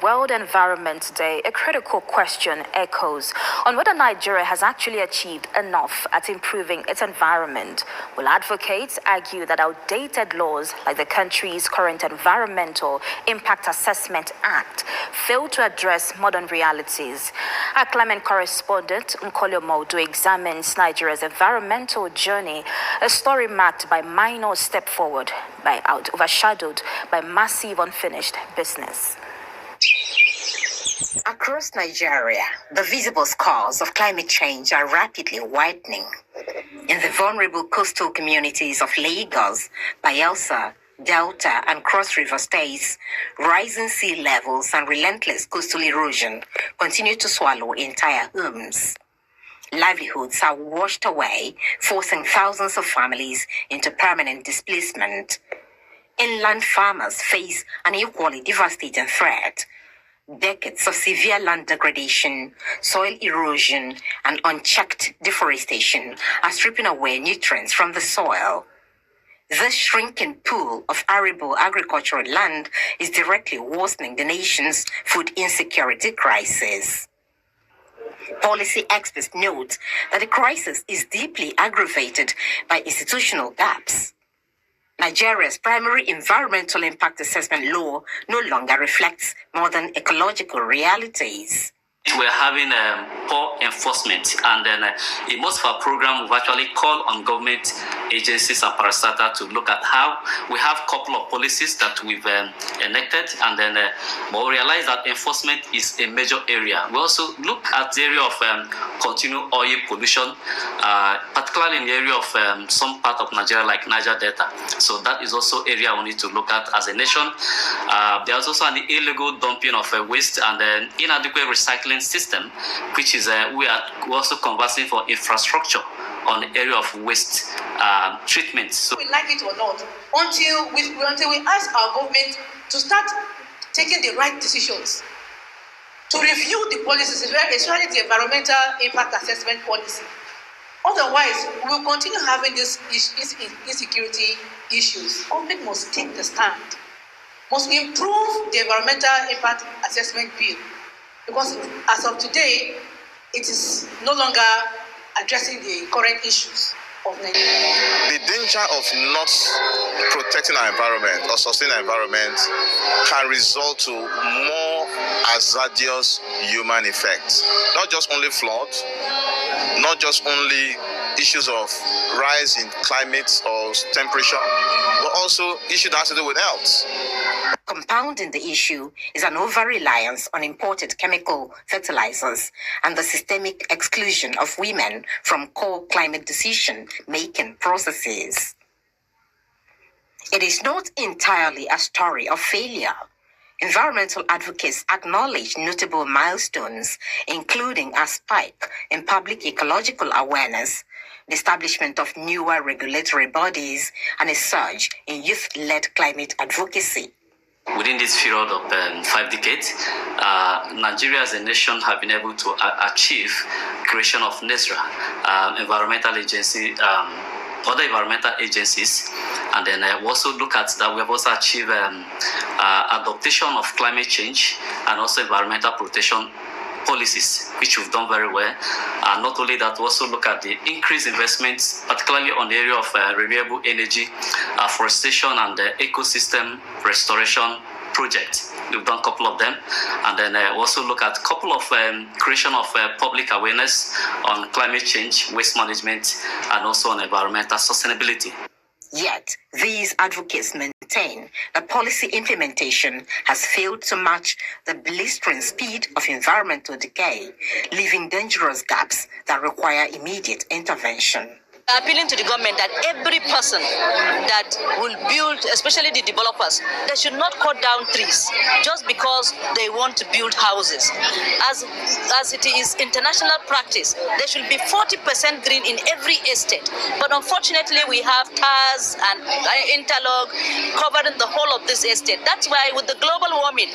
World Environment Day, a critical question echoes on whether Nigeria has actually achieved enough at improving its environment. Will advocates argue that outdated laws like the country's current Environmental Impact Assessment Act fail to address modern realities? Our climate correspondent, Engr Simeon Odo, examines Nigeria's environmental journey, a story marked by minor step forward, overshadowed by massive unfinished business. Across Nigeria, the visible scars of climate change are rapidly widening. In the vulnerable coastal communities of Lagos, Bayelsa, Delta, and Cross River states, rising sea levels and relentless coastal erosion continue to swallow entire homes. Livelihoods are washed away, forcing thousands of families into permanent displacement. Inland farmers face an equally devastating threat. Decades of severe land degradation, soil erosion, and unchecked deforestation are stripping away nutrients from the soil. This shrinking pool of arable agricultural land is directly worsening the nation's food insecurity crisis. Policy experts note that the crisis is deeply aggravated by institutional gaps. Nigeria's primary environmental impact assessment law no longer reflects modern ecological realities. We're having poor enforcement, and then in most of our program, we've actually called on government agencies and parastatal to look at how we have a couple of policies that we've enacted, and then but we realize that enforcement is a major area. We also look at the area of continued oil pollution, particularly in the area of some part of Nigeria like Niger Delta. So that is also area we need to look at as a nation. There's also an illegal dumping of waste and inadequate recycling system, which is we're also conversing for infrastructure on the area of waste treatment. So we like it or not, until we ask our government to start taking the right decisions, to review the policies, especially the environmental impact assessment policy. Otherwise, we will continue having these insecurity issues. Government must take the stand, must improve the environmental impact assessment bill, because as of today, it is no longer addressing the current issues of Nigeria. The danger of not protecting our environment or sustaining our environment can result to more hazardous human effects. Not just only flood, not just only issues of rise in climate or temperature, but also issues that have to do with health. Compounding the issue is an over-reliance on imported chemical fertilizers and the systemic exclusion of women from core climate decision-making processes. It is not entirely a story of failure. Environmental advocates acknowledge notable milestones, including a spike in public ecological awareness, the establishment of newer regulatory bodies, and a surge in youth-led climate advocacy. Within this period of 5 decades, Nigeria as a nation have been able to achieve creation of NESRA, environmental agency, other environmental agencies, and then we also look at that we have also achieved adaptation of climate change and also environmental protection policies, which we've done very well. Not only that, we also look at the increased investments, particularly on the area of renewable energy, forestation, and ecosystem restoration projects. We've done a couple of them, and then we also look at a couple of creation of public awareness on climate change, waste management, and also on environmental sustainability. Yet, these advocates maintain that policy implementation has failed to match the blistering speed of environmental decay, leaving dangerous gaps that require immediate intervention. Appealing to the government that every person that will build, especially the developers, they should not cut down trees just because they want to build houses. As it is international practice, there should be 40% green in every estate. But unfortunately, we have tars and interlock covering the whole of this estate. That's why with the global warming,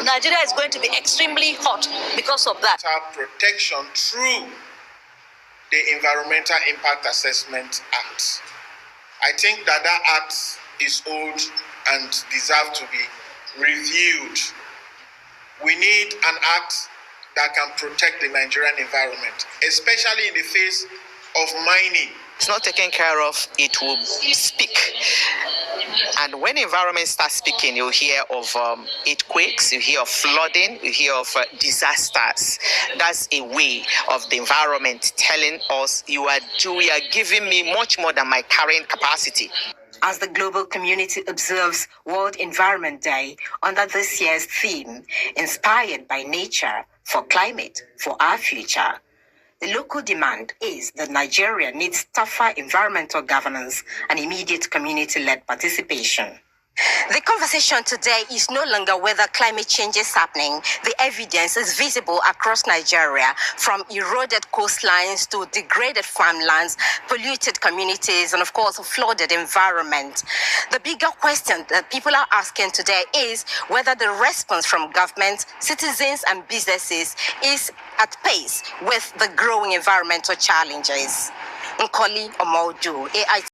Nigeria is going to be extremely hot because of that. Protection through the Environmental Impact Assessment Act. I think that act is old and deserves to be reviewed. we need an act that can protect the Nigerian environment, especially in the face of mining. It's not taken care of, it will speak. And when environment starts speaking, you hear of earthquakes, you hear of flooding, you hear of disasters. That's a way of the environment telling us you are giving me much more than my current capacity. As the global community observes World Environment Day under this year's theme, Inspired by Nature for Climate for Our Future, the local demand is that Nigeria needs tougher environmental governance and immediate community-led participation. The conversation today is no longer whether climate change is happening. The evidence is visible across Nigeria, from eroded coastlines to degraded farmlands, polluted communities, and of course, a flooded environment. The bigger question that people are asking today is whether the response from government, citizens, and businesses is at pace with the growing environmental challenges. Nkoli Omodu, AIT.